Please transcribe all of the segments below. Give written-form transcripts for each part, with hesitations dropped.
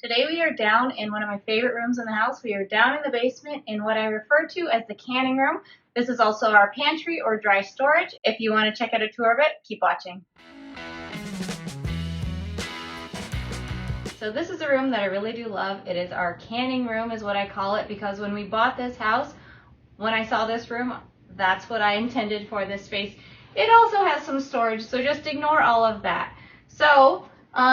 Today we are down in one of my favorite rooms in the house. We are down in the basement in what I refer to as the canning room. This is also our pantry or dry storage. If you want to check out a tour of it, keep watching. So this is a room that I really do love. It is our canning room is what I call it, because when we bought this house, when I saw this room, that's what I intended for this space. It also has some storage, so just ignore all of that. So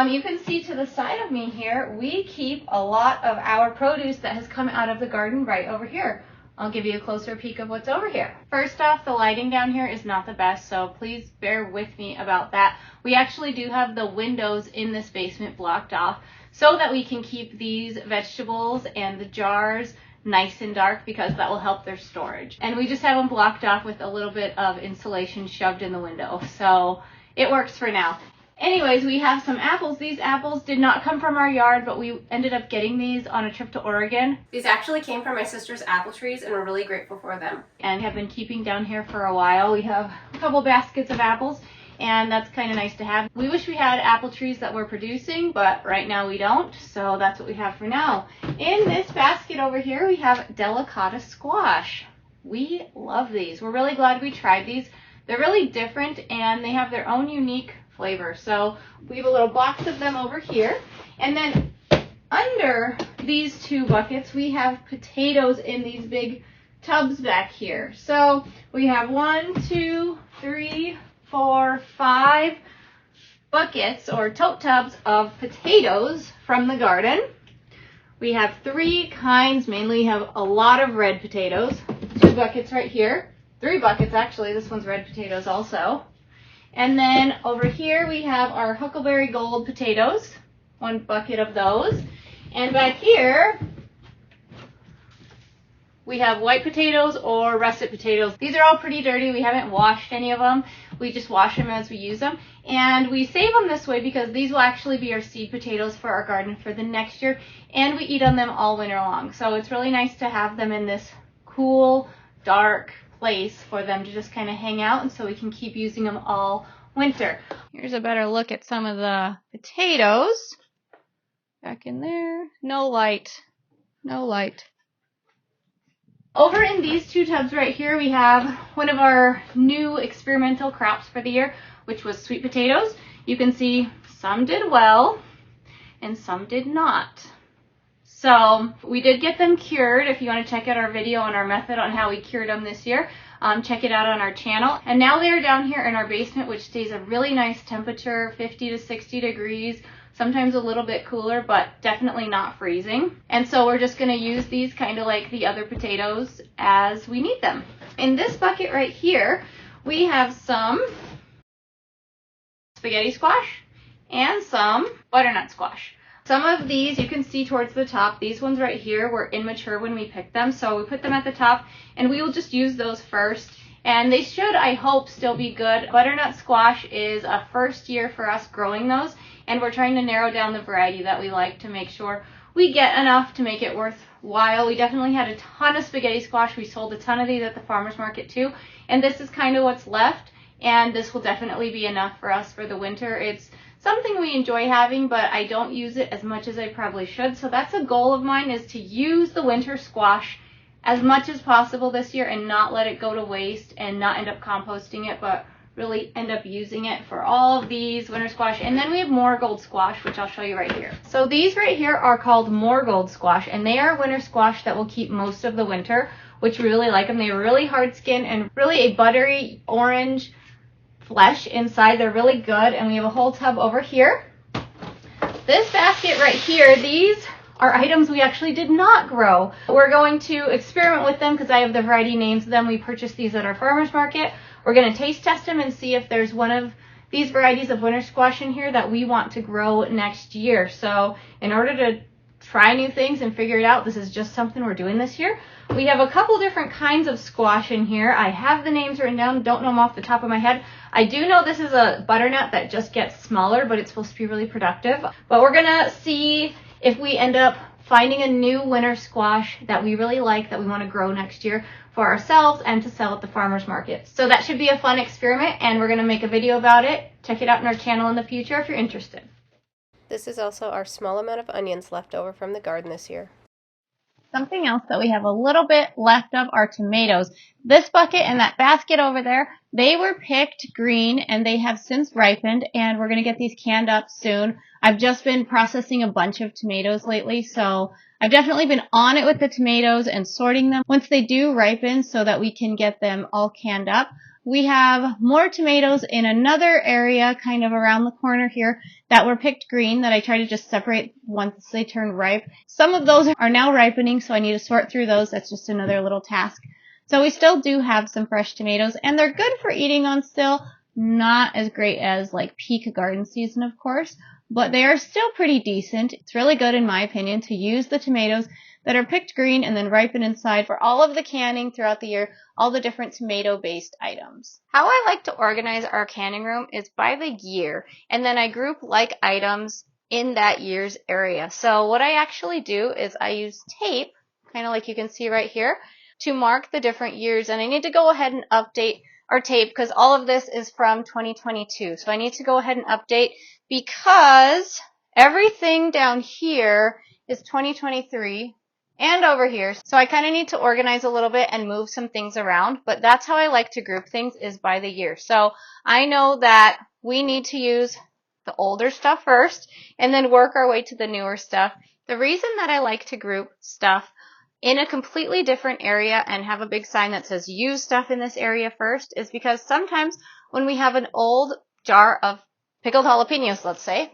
you can see to the side of me here, we keep a lot of our produce that has come out of the garden right over here. I'll give you a closer peek of what's over here. First off, the lighting down here is not the best, so please bear with me about that. We actually do have the windows in this basement blocked off so that we can keep these vegetables and the jars nice and dark, because that will help their storage. And we just have them blocked off with a little bit of insulation shoved in the window, so it works for now. Anyways, we have some apples. These apples did not come from our yard, but we ended up getting these on a trip to Oregon. These actually came from my sister's apple trees, and we're really grateful for them. And have been keeping down here for a while. We have a couple baskets of apples, and that's kind of nice to have. We wish we had apple trees that were producing, but right now we don't, so that's what we have for now. In this basket over here, we have delicata squash. We love these. We're really glad we tried these. They're really different, and they have their own unique flavor. So we have a little box of them over here, and then under these two buckets we have potatoes in these big tubs back here. So we have 1, 2, 3, 4, 5 buckets or tote tubs of potatoes from the garden. We have 3 kinds, mainly have a lot of red potatoes. 2 buckets right here. 3 buckets actually, this one's red potatoes also. And then over here we have our Huckleberry Gold potatoes, 1 bucket of those. And back here we have white potatoes or russet potatoes. These are all pretty dirty. We haven't washed any of them. We just wash them as we use them. And we save them this way because these will actually be our seed potatoes for our garden for the next year. And we eat on them all winter long. So it's really nice to have them in this cool, dark place for them to just kind of hang out, and so we can keep using them all winter. Here's a better look at some of the potatoes. Back in there. No light. No light. Over in these 2 tubs right here, we have one of our new experimental crops for the year, which was sweet potatoes. You can see some did well and some did not. So we did get them cured. If you want to check out our video on our method on how we cured them this year, check it out on our channel. And now they are down here in our basement, which stays a really nice temperature, 50 to 60 degrees, sometimes a little bit cooler, but definitely not freezing. And so we're just going to use these kind of like the other potatoes as we need them. In this bucket right here, we have some spaghetti squash and some butternut squash. Some of these you can see towards the top. These ones right here were immature when we picked them, so we put them at the top, and we will just use those first. And they should, I hope, still be good. Butternut squash is a first year for us growing those, and we're trying to narrow down the variety that we like to make sure we get enough to make it worthwhile. We definitely had a ton of spaghetti squash. We sold a ton of these at the farmer's market too, and this is kind of what's left, and this will definitely be enough for us for the winter. It's something we enjoy having, but I don't use it as much as I probably should. So that's a goal of mine, is to use the winter squash as much as possible this year and not let it go to waste and not end up composting it, but really end up using it for all of these winter squash. And then we have marigold squash, which I'll show you right here. So these right here are called marigold squash, and they are winter squash that will keep most of the winter, which we really like them. They are really hard skinned and really a buttery orange flesh inside. They're really good, and we have a whole tub over here. This basket right here, these are items we actually did not grow. We're going to experiment with them because I have the variety names of them. We purchased these at our farmer's market. We're going to taste test them and see if there's one of these varieties of winter squash in here that we want to grow next year. So in order to try new things and figure it out, this is just something we're doing this year. We have a couple different kinds of squash in here. I have the names written down, don't know them off the top of my head. I do know this is a butternut that just gets smaller, but it's supposed to be really productive. But we're gonna see if we end up finding a new winter squash that we really like, that we want to grow next year for ourselves and to sell at the farmer's market. So that should be a fun experiment, and we're gonna make a video about it. Check it out on our channel in the future if you're interested. This is also our small amount of onions left over from the garden this year. Something else that we have a little bit left of are tomatoes. This bucket and that basket over there, they were picked green and they have since ripened, and we're going to get these canned up soon. I've just been processing a bunch of tomatoes lately, so I've definitely been on it with the tomatoes and sorting them once they do ripen so that we can get them all canned up. We have more tomatoes in another area kind of around the corner here that were picked green that I try to just separate once they turn ripe. Some of those are now ripening, so I need to sort through those. That's just another little task. So we still do have some fresh tomatoes, and they're good for eating on still. Not as great as like peak garden season, of course, but they are still pretty decent. It's really good, in my opinion, to use the tomatoes that are picked green and then ripen inside for all of the canning throughout the year, all the different tomato-based items. How I like to organize our canning room is by the year, and then I group like items in that year's area. So what I actually do is I use tape, kind of like you can see right here, to mark the different years, and I need to go ahead and update our tape because all of this is from 2022. So I need to go ahead and update because everything down here is 2023 and over here. So I kind of need to organize a little bit and move some things around, but that's how I like to group things, is by the year. So I know that we need to use the older stuff first and then work our way to the newer stuff. The reason that I like to group stuff in a completely different area and have a big sign that says use stuff in this area first is because sometimes when we have an old jar of pickled jalapenos, let's say,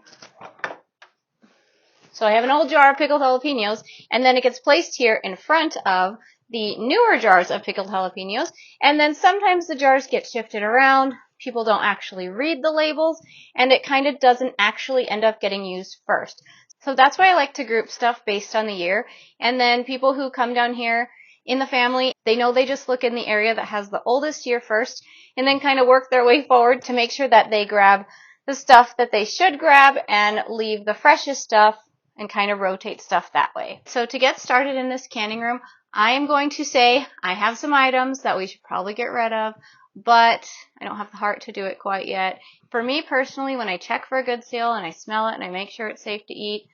so I have an old jar of pickled jalapenos, and then it gets placed here in front of the newer jars of pickled jalapenos, and then sometimes the jars get shifted around, people don't actually read the labels, and it kind of doesn't actually end up getting used first. So that's why I like to group stuff based on the year, and then people who come down here in the family, they know they just look in the area that has the oldest year first, and then kind of work their way forward to make sure that they grab the stuff that they should grab and leave the freshest stuff and kind of rotate stuff that way. So to get started in this canning room, I am going to say I have some items that we should probably get rid of, but I don't have the heart to do it quite yet. For me personally, when I check for a good sale and I smell it and I make sure it's safe to eat,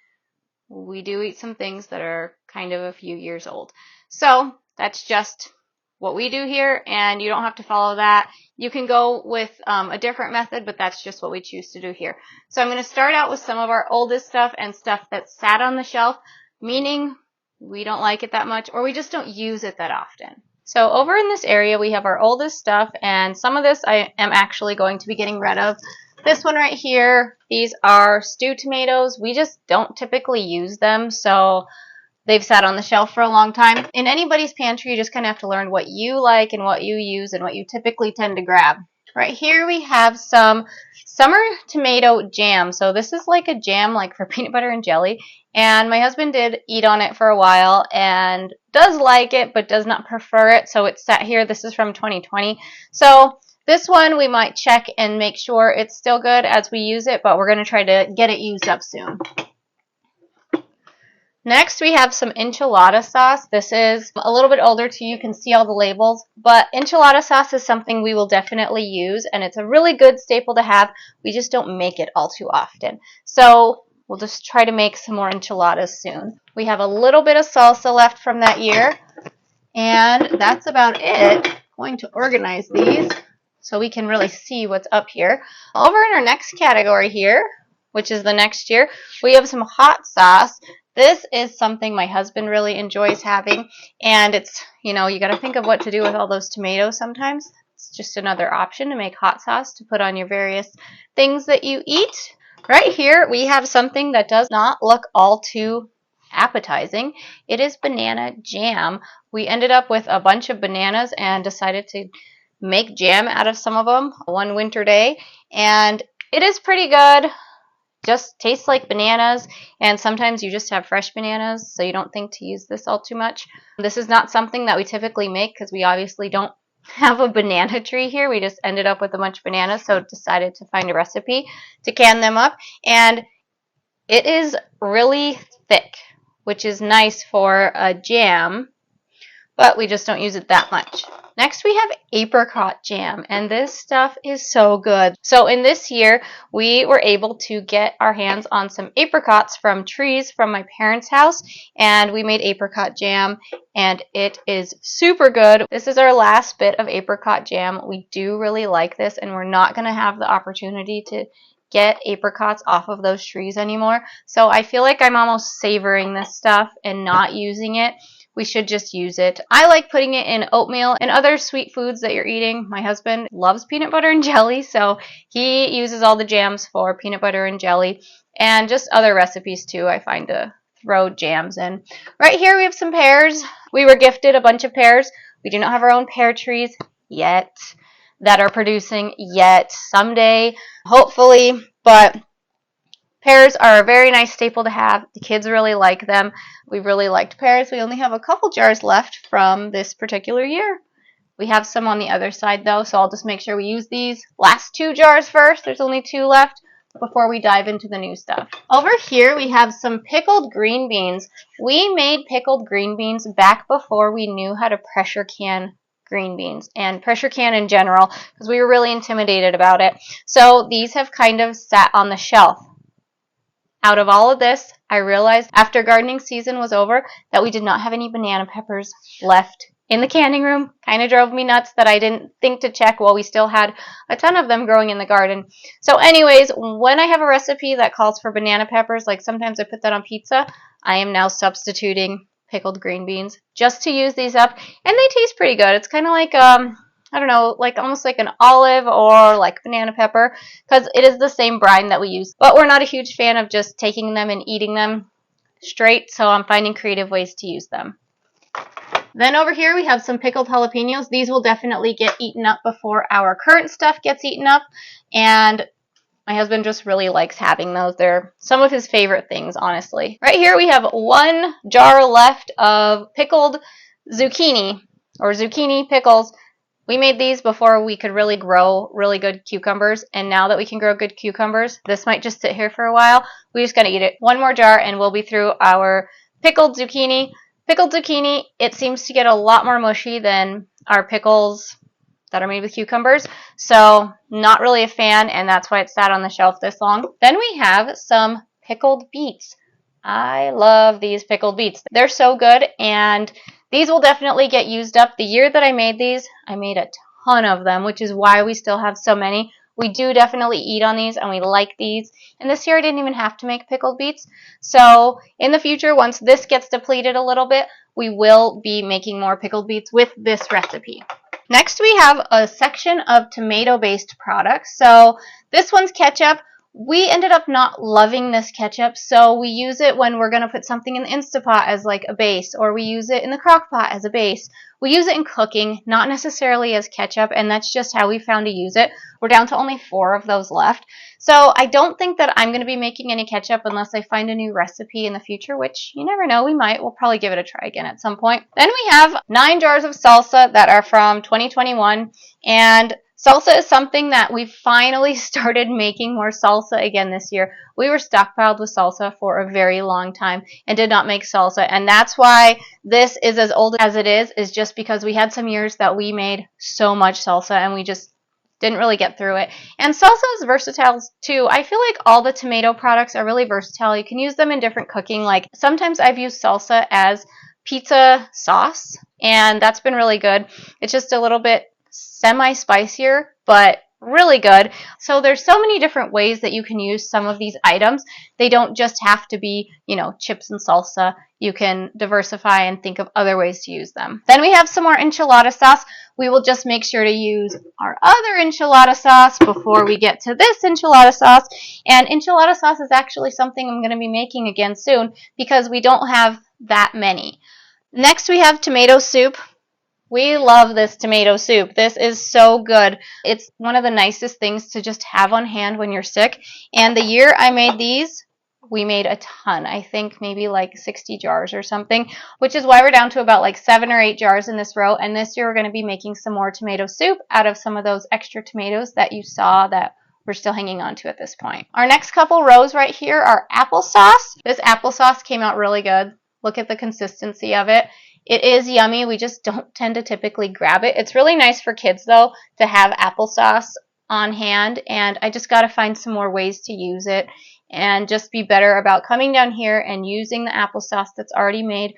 we do eat some things that are kind of a few years old. So that's just what we do here, and you don't have to follow that. You can go with a different method, but that's just what we choose to do here. So I'm going to start out with some of our oldest stuff and stuff that sat on the shelf, meaning we don't like it that much or we just don't use it that often. So over in this area, we have our oldest stuff, and some of this I am actually going to be getting rid of. This one right here, these are stewed tomatoes. We just don't typically use them, so they've sat on the shelf for a long time. In anybody's pantry, you just kind of have to learn what you like and what you use and what you typically tend to grab. Right here we have some summer tomato jam. So this is like a jam like for peanut butter and jelly. And my husband did eat on it for a while and does like it but does not prefer it. So it's sat here. This is from 2020. So this one we might check and make sure it's still good as we use it, but we're going to try to get it used up soon. Next, we have some enchilada sauce. This is a little bit older too. You can see all the labels, but enchilada sauce is something we will definitely use, and it's a really good staple to have. We just don't make it all too often. So we'll just try to make some more enchiladas soon. We have a little bit of salsa left from that year, and that's about it. I'm going to organize these so we can really see what's up here. Over in our next category here, which is the next year, we have some hot sauce. This is something my husband really enjoys having, and it's, you got to think of what to do with all those tomatoes sometimes. It's just another option to make hot sauce to put on your various things that you eat. Right here, we have something that does not look all too appetizing. It is banana jam. We ended up with a bunch of bananas and decided to make jam out of some of them one winter day, and it is pretty good. Just tastes like bananas, and sometimes you just have fresh bananas, so you don't think to use this all too much. This is not something that we typically make because we obviously don't have a banana tree here. We just ended up with a bunch of bananas, so decided to find a recipe to can them up. And it is really thick, which is nice for a jam, but we just don't use it that much. Next we have apricot jam, and this stuff is so good. So in this year, we were able to get our hands on some apricots from trees from my parents' house, and we made apricot jam, and it is super good. This is our last bit of apricot jam. We do really like this, and we're not going to have the opportunity to get apricots off of those trees anymore. So I feel like I'm almost savoring this stuff and not using it. We should just use it. I like putting it in oatmeal and other sweet foods that you're eating. My husband loves peanut butter and jelly, so he uses all the jams for peanut butter and jelly, and just other recipes too, I find, to throw jams in. Right here we have some pears. We were gifted a bunch of pears. We do not have our own pear trees yet that are producing yet. Someday, hopefully, but pears are a very nice staple to have. The kids really like them. We really liked pears. We only have a couple jars left from this particular year. We have some on the other side though, so I'll just make sure we use these last 2 jars first. There's only 2 left before we dive into the new stuff. Over here we have some pickled green beans. We made pickled green beans back before we knew how to pressure can green beans and pressure can in general, because we were really intimidated about it. So these have kind of sat on the shelf. Out of all of this, I realized after gardening season was over that we did not have any banana peppers left in the canning room. Kind of drove me nuts that I didn't think to check while we still had a ton of them growing in the garden. So anyways, when I have a recipe that calls for banana peppers, like sometimes I put that on pizza, I am now substituting pickled green beans just to use these up, and they taste pretty good. It's kind of like I don't know, like almost like an olive or like banana pepper, because it is the same brine that we use. But we're not a huge fan of just taking them and eating them straight, so I'm finding creative ways to use them. Then over here we have some pickled jalapenos. These will definitely get eaten up before our current stuff gets eaten up, and my husband just really likes having those. They're some of his favorite things, honestly. Right here we have 1 jar left of pickled zucchini, or zucchini pickles. We made these before we could really grow really good cucumbers, and now that we can grow good cucumbers, this might just sit here for a while. We just gotta eat it. 1 more jar and we'll be through our pickled zucchini. Pickled zucchini, it seems to get a lot more mushy than our pickles that are made with cucumbers, so not really a fan, and that's why it sat on the shelf this long. Then we have some pickled beets. I love these pickled beets. They're so good, and these will definitely get used up. The year that I made these, I made a ton of them, which is why we still have so many. We do definitely eat on these, and we like these. And this year I didn't even have to make pickled beets. So in the future, once this gets depleted a little bit, we will be making more pickled beets with this recipe. Next we have a section of tomato-based products. So this one's ketchup. We ended up not loving this ketchup, so we use it when we're going to put something in the Instapot as like a base, or we use it in the crock pot as a base. We use it in cooking, not necessarily as ketchup, and that's just how we found to use it. We're down to only 4 of those left. So I don't think that I'm going to be making any ketchup unless I find a new recipe in the future, which you never know, we might. We'll probably give it a try again at some point. Then we have 9 jars of salsa that are from 2021, and salsa is something that we finally started making more salsa again this year. We were stockpiled with salsa for a very long time and did not make salsa, and that's why this is as old as it is just because we had some years that we made so much salsa and we just didn't really get through it. And salsa is versatile too. I feel like all the tomato products are really versatile. You can use them in different cooking. Like sometimes I've used salsa as pizza sauce, and that's been really good. It's just a little bit semi-spicier, but really good. So there's so many different ways that you can use some of these items. They don't just have to be, chips and salsa. You can diversify and think of other ways to use them. Then we have some more enchilada sauce. We will just make sure to use our other enchilada sauce before we get to this enchilada sauce. And enchilada sauce is actually something I'm going to be making again soon because we don't have that many. Next we have tomato soup. We love this tomato soup. This is so good. It's one of the nicest things to just have on hand when you're sick. And the year I made these, we made a ton. I think maybe like 60 jars or something, which is why we're down to about like 7 or 8 jars in this row. And this year we're going to be making some more tomato soup out of some of those extra tomatoes that you saw that we're still hanging on to at this point. Our next couple rows right here are applesauce. This applesauce came out really good. Look at the consistency of it. It is yummy. We just don't tend to typically grab it. It's really nice for kids, though, to have applesauce on hand, and I just got to find some more ways to use it and just be better about coming down here and using the applesauce that's already made,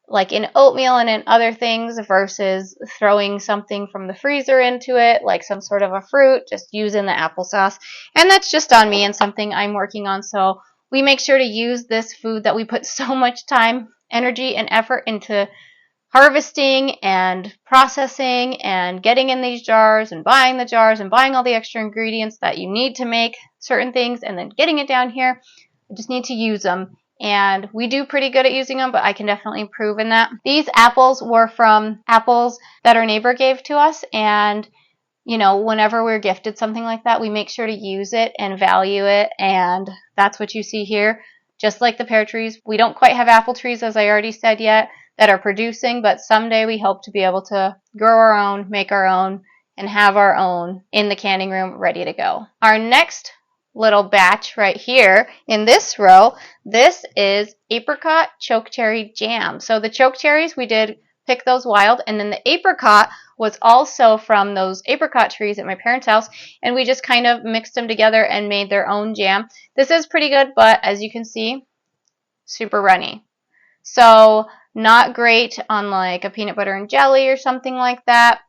like in oatmeal and in other things, versus throwing something from the freezer into it, like some sort of a fruit, just using the applesauce. And that's just on me and something I'm working on. So we make sure to use this food that we put so much time, energy, and effort into harvesting and processing and getting in these jars and buying the jars and buying all the extra ingredients that you need to make certain things and then getting it down here. I just need to use them. And we do pretty good at using them, but I can definitely improve in that. These apples were from apples that our neighbor gave to us, and you know, whenever we're gifted something like that, we make sure to use it and value it, and that's what you see here. Just like the pear trees, we don't quite have apple trees, as I already said, yet that are producing, but someday we hope to be able to grow our own, make our own, and have our own in the canning room ready to go. Our next little batch right here in this row, this is apricot chokecherry jam. So the chokecherries, we did pick those wild, and then the apricot was also from those apricot trees at my parents' house, and we just kind of mixed them together and made their own jam. This is pretty good, but as you can see, super runny. So not great on like a peanut butter and jelly or something like that,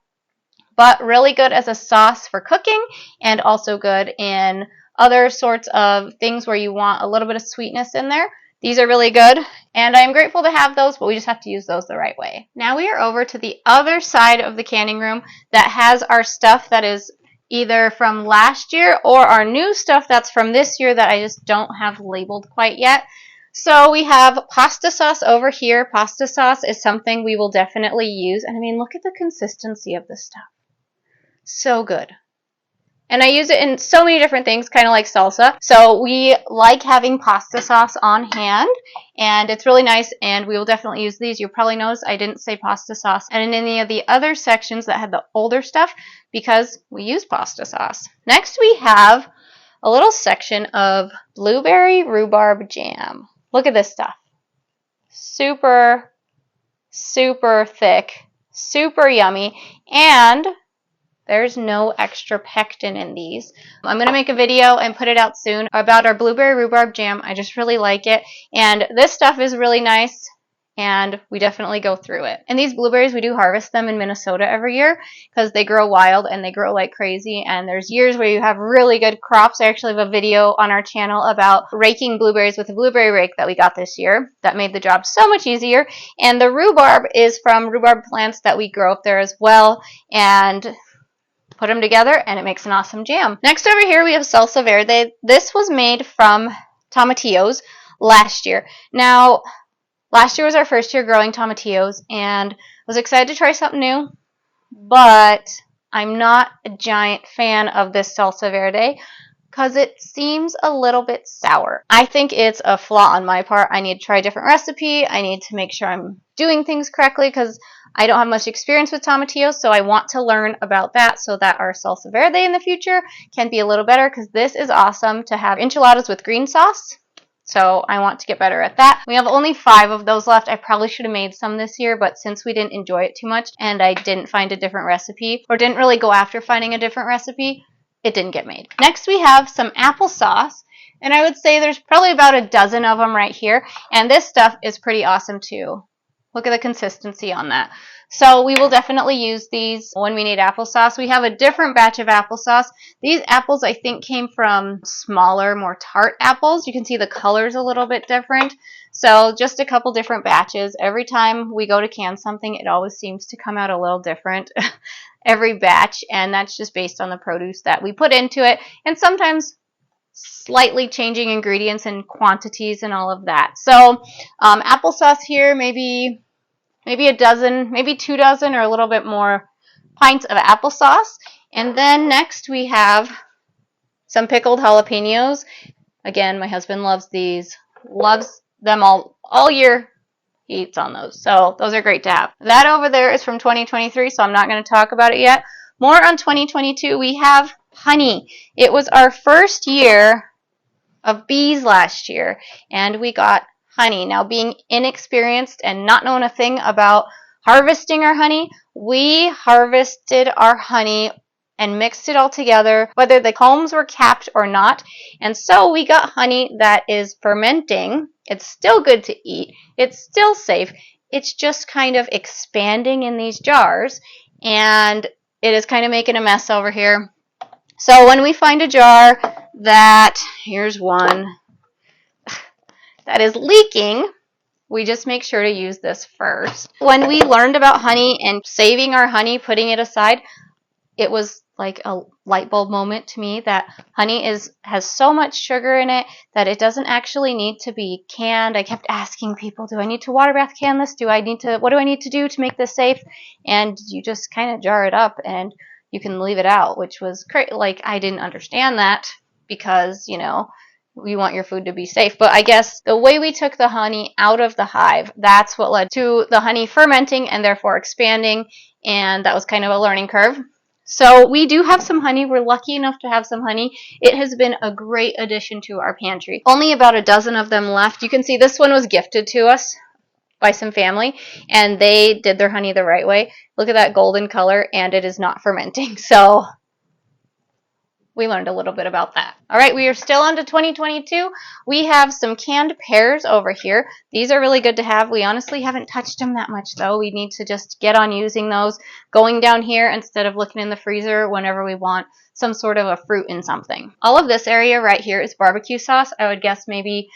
but really good as a sauce for cooking and also good in other sorts of things where you want a little bit of sweetness in there. These are really good, and I'm grateful to have those, but we just have to use those the right way. Now we are over to the other side of the canning room that has our stuff that is either from last year or our new stuff that's from this year that I just don't have labeled quite yet. So we have pasta sauce over here. Pasta sauce is something we will definitely use, and I mean, look at the consistency of this stuff. So good. And I use it in so many different things, kind of like salsa. So we like having pasta sauce on hand, and it's really nice, and we will definitely use these. You'll probably notice I didn't say pasta sauce and in any of the other sections that had the older stuff because we use pasta sauce. Next we have a little section of blueberry rhubarb jam. Look at this stuff. Super, super thick, super yummy, and there's no extra pectin in these. I'm going to make a video and put it out soon about our blueberry rhubarb jam. I just really like it. And this stuff is really nice, and we definitely go through it. And these blueberries, we do harvest them in Minnesota every year because they grow wild and they grow like crazy. And there's years where you have really good crops. I actually have a video on our channel about raking blueberries with a blueberry rake that we got this year. That made the job so much easier. And the rhubarb is from rhubarb plants that we grow up there as well. And put them together and it makes an awesome jam. Next over here we have salsa verde. This was made from tomatillos last year. Now, last year was our first year growing tomatillos, and I was excited to try something new, but I'm not a giant fan of this salsa verde because it seems a little bit sour. I think it's a flaw on my part. I need to try a different recipe. I need to make sure I'm doing things correctly because I don't have much experience with tomatillos, so I want to learn about that so that our salsa verde in the future can be a little better, because this is awesome to have enchiladas with green sauce. So I want to get better at that. We have only 5 of those left. I probably should have made some this year, but since we didn't enjoy it too much and I didn't find a different recipe, or didn't really go after finding a different recipe, it didn't get made. Next we have some applesauce, and I would say there's probably about a dozen of them right here, and this stuff is pretty awesome too. Look at the consistency on that. So we will definitely use these when we need applesauce. We have a different batch of applesauce. These apples I think came from smaller, more tart apples. You can see the color's a little bit different. So just a couple different batches. Every time we go to can something, it always seems to come out a little different every batch, and that's just based on the produce that we put into it, and sometimes slightly changing ingredients and quantities and all of that. So applesauce here, maybe a dozen, maybe 2 dozen or a little bit more pints of applesauce. And then next we have some pickled jalapenos. Again, my husband loves these, loves them all year. He eats on those. So those are great to have. That over there is from 2023, so I'm not going to talk about it yet. More on 2022, we have honey. It was our first year of bees last year, and we got honey. Now, being inexperienced and not knowing a thing about harvesting our honey, we harvested our honey and mixed it all together, whether the combs were capped or not. And so we got honey that is fermenting. It's still good to eat. It's still safe. It's just kind of expanding in these jars, and it is kind of making a mess over here. So when we find a jar that, here's one, that is leaking, we just make sure to use this first. When we learned about honey and saving our honey, putting it aside, it was like a light bulb moment to me that honey has so much sugar in it that it doesn't actually need to be canned. I kept asking people, do I need to water bath can this? What do I need to do to make this safe? And you just kind of jar it up and you can leave it out, which was great. Like, I didn't understand that because, you want your food to be safe. But I guess the way we took the honey out of the hive, that's what led to the honey fermenting and therefore expanding. And that was kind of a learning curve. So we do have some honey. We're lucky enough to have some honey. It has been a great addition to our pantry. Only about a dozen of them left. You can see this one was gifted to us by some family, and they did their honey the right way. Look at that golden color, and it is not fermenting. So we learned a little bit about that. All right, we are still on to 2022. We have some canned pears over here. These are really good to have. We honestly haven't touched them that much, though. We need to just get on using those, going down here instead of looking in the freezer whenever we want some sort of a fruit in something. All of this area right here is barbecue sauce. I would guess maybe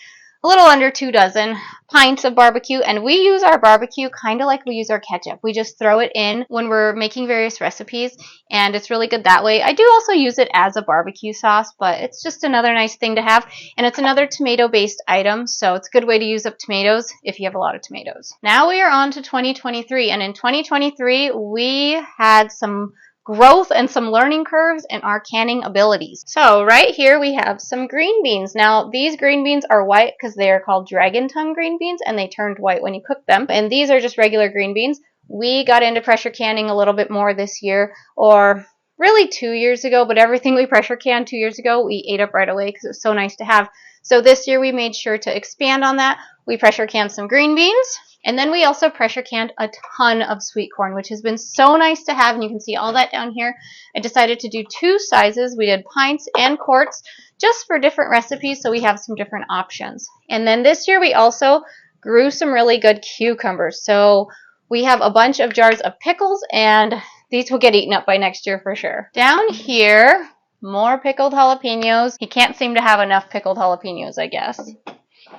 a little under 2 dozen pints of barbecue, and we use our barbecue kind of like we use our ketchup. We just throw it in when we're making various recipes, and it's really good that way. I do also use it as a barbecue sauce, but it's just another nice thing to have, and it's another tomato-based item, so it's a good way to use up tomatoes if you have a lot of tomatoes. Now we are on to 2023, and in 2023, we had some growth and some learning curves in our canning abilities. So right here we have some green beans. Now these green beans are white because they are called dragon tongue green beans, and they turned white when you cook them. And these are just regular green beans. We got into pressure canning a little bit more this year, or really 2 years ago, but everything we pressure canned 2 years ago we ate up right away because it was so nice to have. So this year we made sure to expand on that. We pressure canned some green beans. And then we also pressure canned a ton of sweet corn, which has been so nice to have. And you can see all that down here. I decided to do 2 sizes. We did pints and quarts just for different recipes, so we have some different options. And then this year we also grew some really good cucumbers. So we have a bunch of jars of pickles, and these will get eaten up by next year for sure. Down here, more pickled jalapenos. You can't seem to have enough pickled jalapenos, I guess.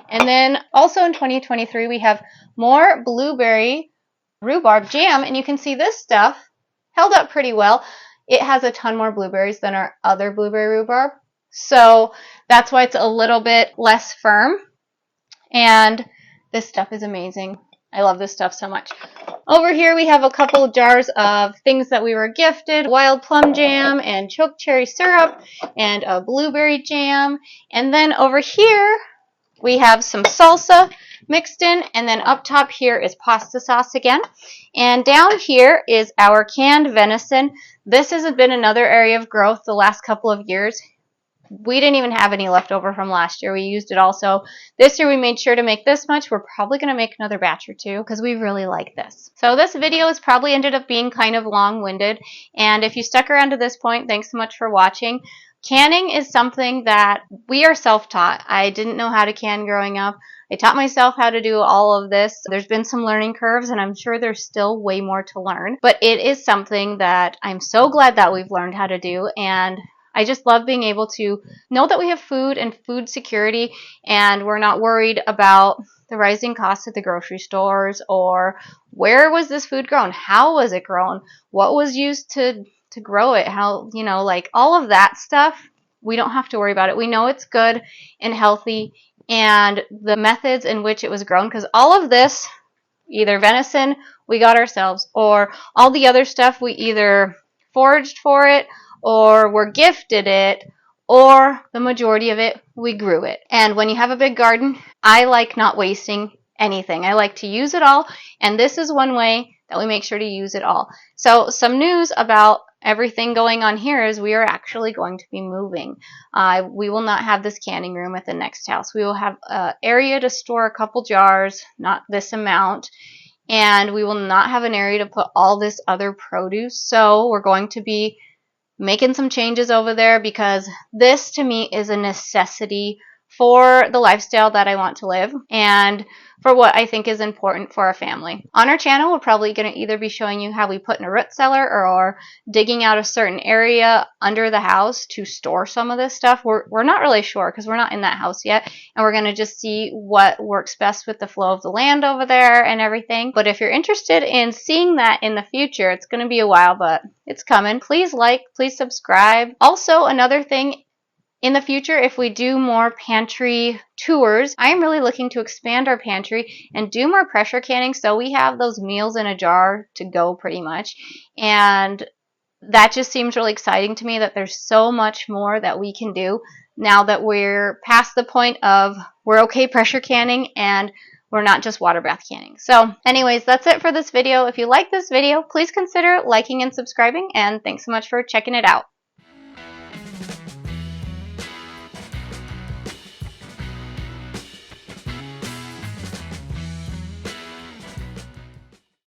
And then also in 2023, we have more blueberry rhubarb jam, and you can see this stuff held up pretty well. It has a ton more blueberries than our other blueberry rhubarb, so that's why it's a little bit less firm. And this stuff is amazing. I love this stuff so much. Over here we have a couple of jars of things that we were gifted: wild plum jam and choke cherry syrup and a blueberry jam. And then over here we have some salsa mixed in, and then up top here is pasta sauce again. And down here is our canned venison. This has been another area of growth the last couple of years. We didn't even have any left over from last year. We used it all. So this year we made sure to make this much. We're probably going to make another batch or 2 because we really like this. So this video has probably ended up being kind of long-winded. And if you stuck around to this point, thanks so much for watching. Canning is something that we are self-taught. I didn't know how to can growing up. I taught myself how to do all of this. There's been some learning curves, and I'm sure there's still way more to learn. But it is something that I'm so glad that we've learned how to do, and I just love being able to know that we have food and food security, and we're not worried about the rising costs at the grocery stores, or where was this food grown? How was it grown? What was used to grow it? How, like all of that stuff, we don't have to worry about it. We know it's good and healthy, and the methods in which it was grown, because all of this, either venison we got ourselves, or all the other stuff we either foraged for it, or were gifted it, or the majority of it we grew it. And when you have a big garden, I like not wasting anything. I like to use it all, and this is one way that we make sure to use it all. So some news about everything going on here is we are actually going to be moving. We will not have this canning room at the next house. We will have an area to store a couple jars, not this amount, and we will not have an area to put all this other produce. So we're going to be making some changes over there because this to me is a necessity for the lifestyle that I want to live and for what I think is important for our family. On our channel, we're probably going to either be showing you how we put in a root cellar or digging out a certain area under the house to store some of this stuff. We're not really sure because we're not in that house yet, and we're going to just see what works best with the flow of the land over there and everything. But if you're interested in seeing that in the future, it's going to be a while, but it's coming. Please like, please subscribe. Also, another thing, in the future, if we do more pantry tours, I am really looking to expand our pantry and do more pressure canning so we have those meals in a jar to go pretty much. And that just seems really exciting to me that there's so much more that we can do now that we're past the point of we're okay pressure canning and we're not just water bath canning. So anyways, that's it for this video. If you like this video, please consider liking and subscribing, and thanks so much for checking it out.